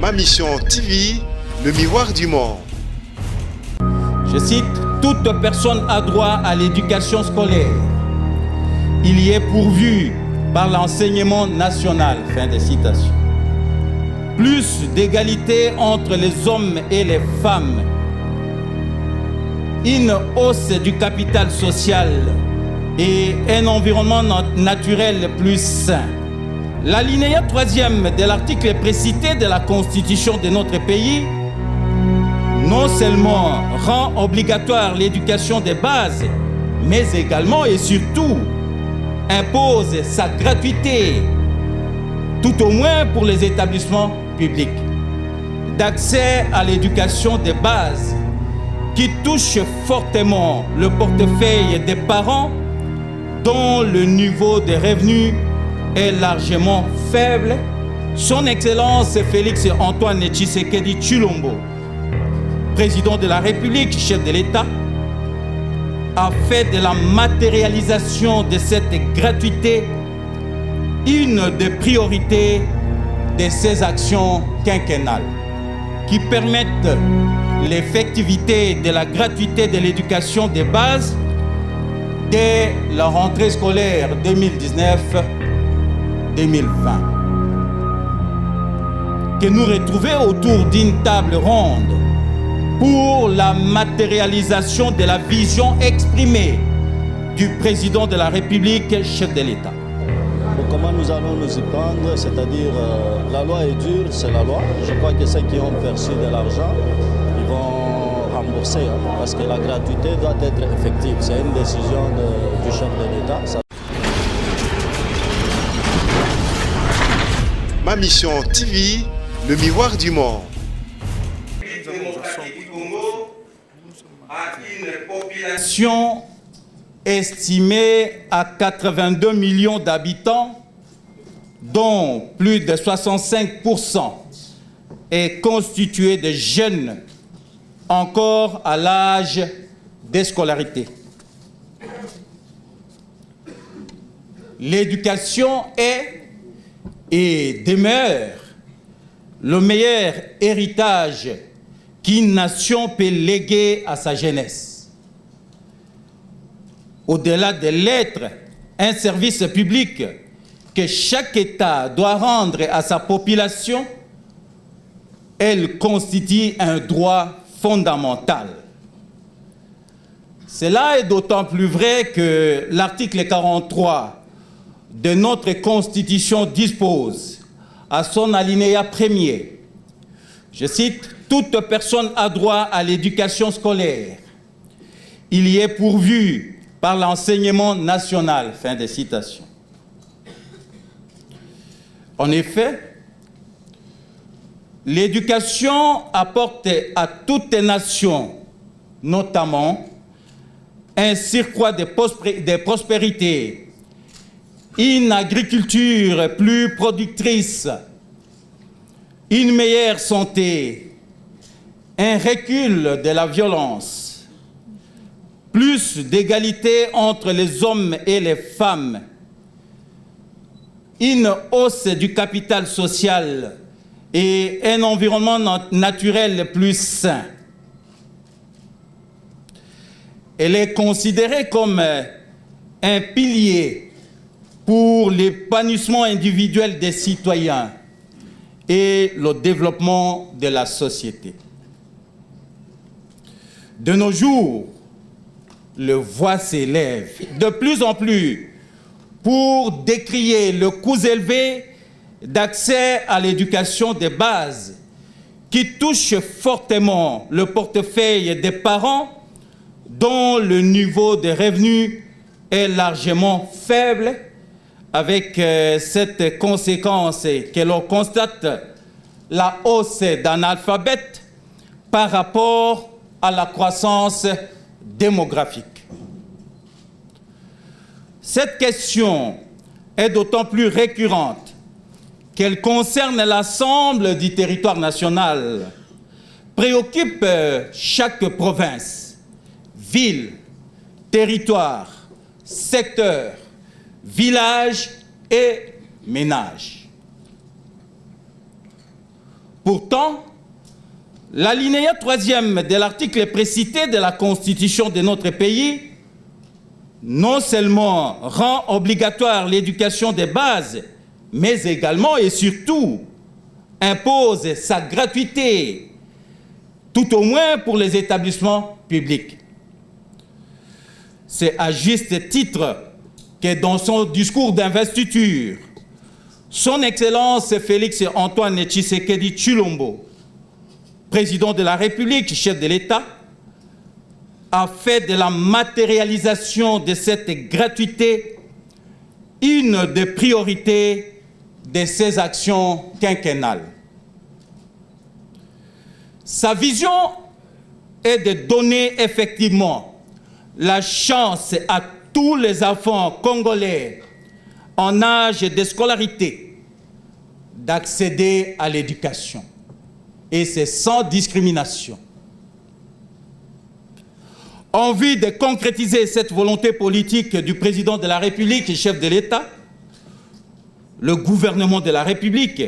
Ma Mission TV, le miroir du monde. Je cite, « Toute personne a droit à l'éducation scolaire. Il y est pourvu par l'enseignement national. » Fin de citation. Plus d'égalité entre les hommes et les femmes. Une hausse du capital social et un environnement naturel plus sain. L'alinéa 3e de l'article précité de la Constitution de notre pays non seulement rend obligatoire l'éducation de base, mais également et surtout impose sa gratuité, tout au moins pour les établissements publics, d'accès à l'éducation de base qui touche fortement le portefeuille des parents dont le niveau de revenus est largement faible. Son Excellence Félix Antoine Tshisekedi Tshilombo, président de la République, chef de l'État, a fait de la matérialisation de cette gratuité une des priorités de ses actions quinquennales qui permettent l'effectivité de la gratuité de l'éducation de base dès la rentrée scolaire 2019-2020. Que nous retrouvions autour d'une table ronde pour la matérialisation de la vision exprimée du président de la République, chef de l'État. Comment nous allons nous y prendre? C'est-à-dire, la loi est dure, c'est la loi. Je crois que ceux qui ont perçu de l'argent, ils vont rembourser, parce que la gratuité doit être effective. C'est une décision du chef de l'État. Ma Mission TV, le miroir du monde. A une population estimée à 82 millions d'habitants, dont plus de 65% est constitué de jeunes encore à l'âge de scolarité. L'éducation est et demeure le meilleur héritage qu'une nation peut léguer à sa jeunesse. Au-delà de l'être, un service public que chaque État doit rendre à sa population, elle constitue un droit fondamental. Cela est d'autant plus vrai que l'article 43 de notre Constitution dispose, à son alinéa premier, je cite, « Toute personne a droit à l'éducation scolaire. Il y est pourvu par l'enseignement national. » Fin de citation. En effet, l'éducation apporte à toute nation, notamment, un surcroît de prospérité, une agriculture plus productrice, une meilleure santé, un recul de la violence, plus d'égalité entre les hommes et les femmes, une hausse du capital social et un environnement naturel plus sain. Elle est considérée comme un pilier pour l'épanouissement individuel des citoyens et le développement de la société. De nos jours, le voix s'élève de plus en plus pour décrier le coût élevé d'accès à l'éducation de base qui touche fortement le portefeuille des parents dont le niveau de revenus est largement faible, avec cette conséquence que l'on constate la hausse d'analphabètes par rapport à la croissance démographique. Cette question est d'autant plus récurrente qu'elle concerne l'ensemble du territoire national, préoccupe chaque province, ville, territoire, secteur, village et ménage. Pourtant, l'alinéa 3e de l'article précité de la Constitution de notre pays non seulement rend obligatoire l'éducation des bases, mais également et surtout impose sa gratuité, tout au moins pour les établissements publics. C'est à juste titre que dans son discours d'investiture, Son Excellence Félix Antoine Tshisekedi Tshilombo, président de la République, chef de l'État, a fait de la matérialisation de cette gratuité une des priorités de ses actions quinquennales. Sa vision est de donner effectivement la chance à tous les enfants congolais en âge de scolarité d'accéder à l'éducation. Et c'est sans discrimination. En vue de concrétiser cette volonté politique du président de la République et chef de l'État, le gouvernement de la République,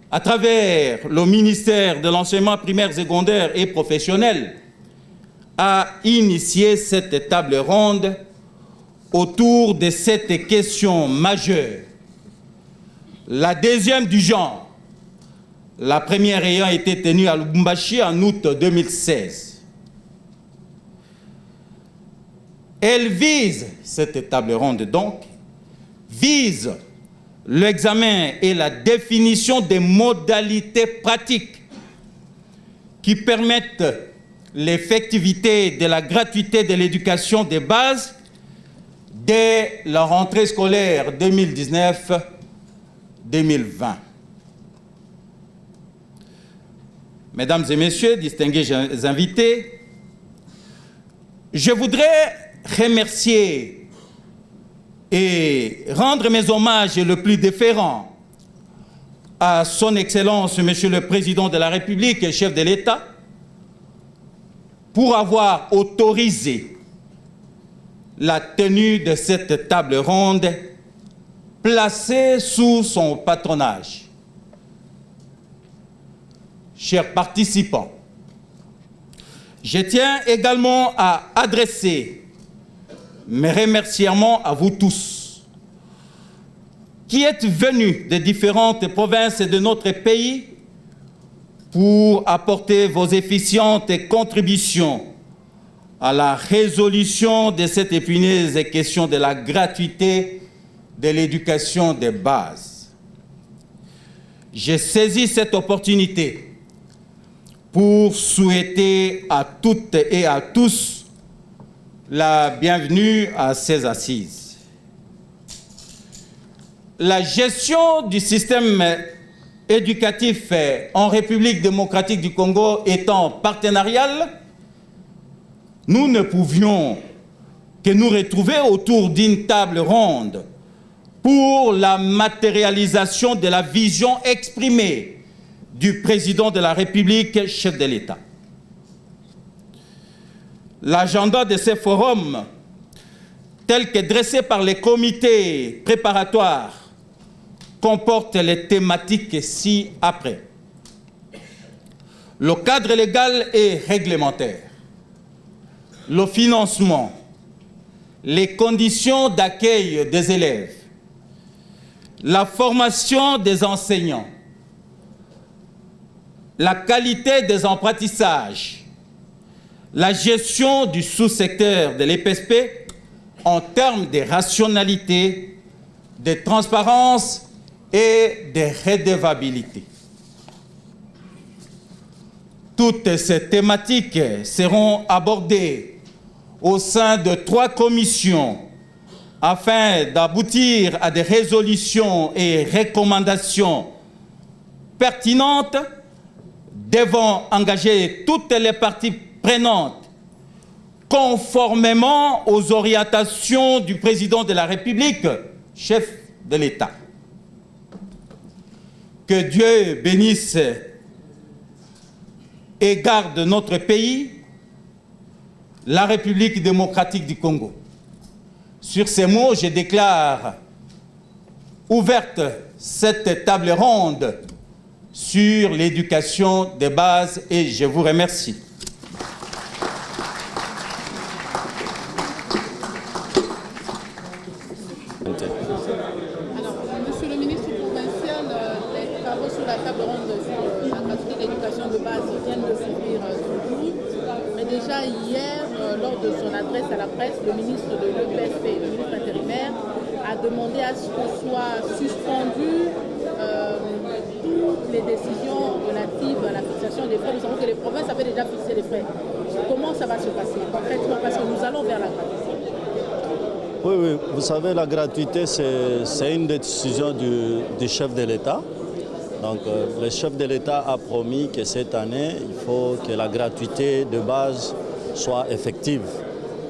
à travers le ministère de l'enseignement primaire, secondaire et professionnel, a initié cette table ronde autour de cette question majeure. La deuxième du genre, la première ayant été tenue à Lubumbashi en août 2016. Elle vise, cette table ronde donc, vise l'examen et la définition des modalités pratiques qui permettent l'effectivité de la gratuité de l'éducation des bases dès la rentrée scolaire 2019-2020. Mesdames et messieurs, distingués invités, je voudrais remercier et rendre mes hommages le plus déférents à Son Excellence, Monsieur le Président de la République et chef de l'État, pour avoir autorisé la tenue de cette table ronde placée sous son patronage. Chers participants, je tiens également à adresser mes remerciements à vous tous qui êtes venus des différentes provinces de notre pays pour apporter vos efficientes contributions à la résolution de cette épineuse question de la gratuité de l'éducation des bases. J'ai saisi cette opportunité pour souhaiter à toutes et à tous la bienvenue à ces assises. La gestion du système éducatif en République démocratique du Congo étant partenariale, nous ne pouvions que nous retrouver autour d'une table ronde pour la matérialisation de la vision exprimée du président de la République, chef de l'État. L'agenda de ces forums, tel que dressé par les comités préparatoires, comporte les thématiques ci-après. Le cadre légal et réglementaire, le financement, les conditions d'accueil des élèves, la formation des enseignants, la qualité des apprentissages, la gestion du sous-secteur de l'EPSP en termes de rationalité, de transparence et de redevabilité. Toutes ces thématiques seront abordées au sein de 3 commissions afin d'aboutir à des résolutions et recommandations pertinentes devant engager toutes les parties prenantes conformément aux orientations du président de la République, chef de l'État. Que Dieu bénisse et garde notre pays, la République démocratique du Congo. Sur ces mots, je déclare ouverte cette table ronde sur l'éducation des bases et je vous remercie. Alors, monsieur le ministre provincial, les travaux sur la table ronde sur la gratuité de l'éducation de base viennent de s'ouvrir toujours. Mais déjà hier, lors de son adresse à la presse, le ministre de l'EPSP, le ministre intérimaire, a demandé à ce que soient suspendues toutes les décisions relatives à la fixation des frais. Nous savons que les provinces avaient déjà fixé les frais. Comment ça va se passer concrètement? Parce que nous allons vers la gratuité. Oui, vous savez, la gratuité, c'est une décision du chef de l'État. Donc, le chef de l'État a promis que cette année, il faut que la gratuité de base soit effective.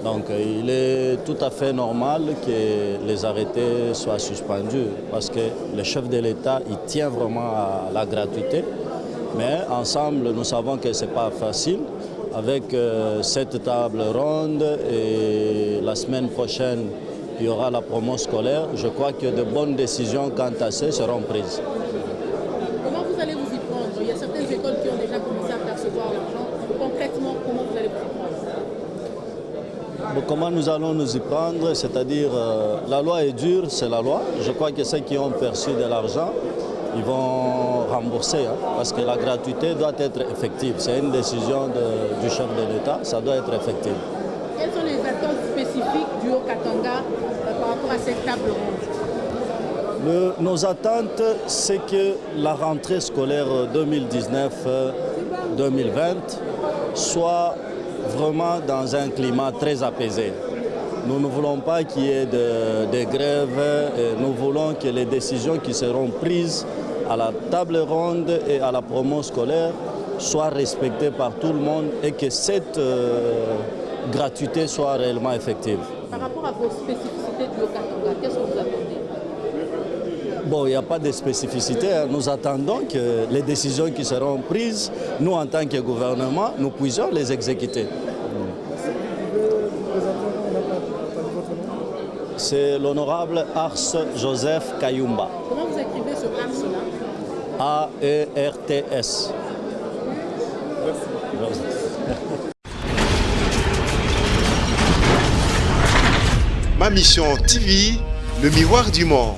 Donc, il est tout à fait normal que les arrêtés soient suspendus parce que le chef de l'État, il tient vraiment à la gratuité. Mais ensemble, nous savons que ce n'est pas facile. Avec cette table ronde et la semaine prochaine, il y aura la promo scolaire. Je crois que de bonnes décisions quant à ça seront prises. Comment vous allez vous y prendre? Il y a certaines écoles qui ont déjà commencé à percevoir l'argent. Concrètement, comment vous allez vous y prendre? Bon, comment nous allons nous y prendre? C'est-à-dire, la loi est dure, c'est la loi. Je crois que ceux qui ont perçu de l'argent, ils vont rembourser, parce que la gratuité doit être effective. C'est une décision du chef de l'État, ça doit être effectif. Quelles sont les attentes spécifiques du Haut-Katanga par rapport à cette table ronde? Nos attentes, c'est que la rentrée scolaire 2019-2020 soit vraiment dans un climat très apaisé. Nous ne voulons pas qu'il y ait de grèves, nous voulons que les décisions qui seront prises à la table ronde et à la promo scolaire soient respectées par tout le monde et que cette gratuité soit réellement effective. Par rapport à vos spécificités du Haut-Katanga, qu'est-ce que vous attendez? Bon, il n'y a pas de spécificité. Nous attendons que les décisions qui seront prises, nous en tant que gouvernement, nous puissions les exécuter. C'est l'honorable Ars Joseph Kayumba. Comment vous écrivez ce Ars-là? A-E-R-T-S. Merci. Ma mission TV, le miroir du monde.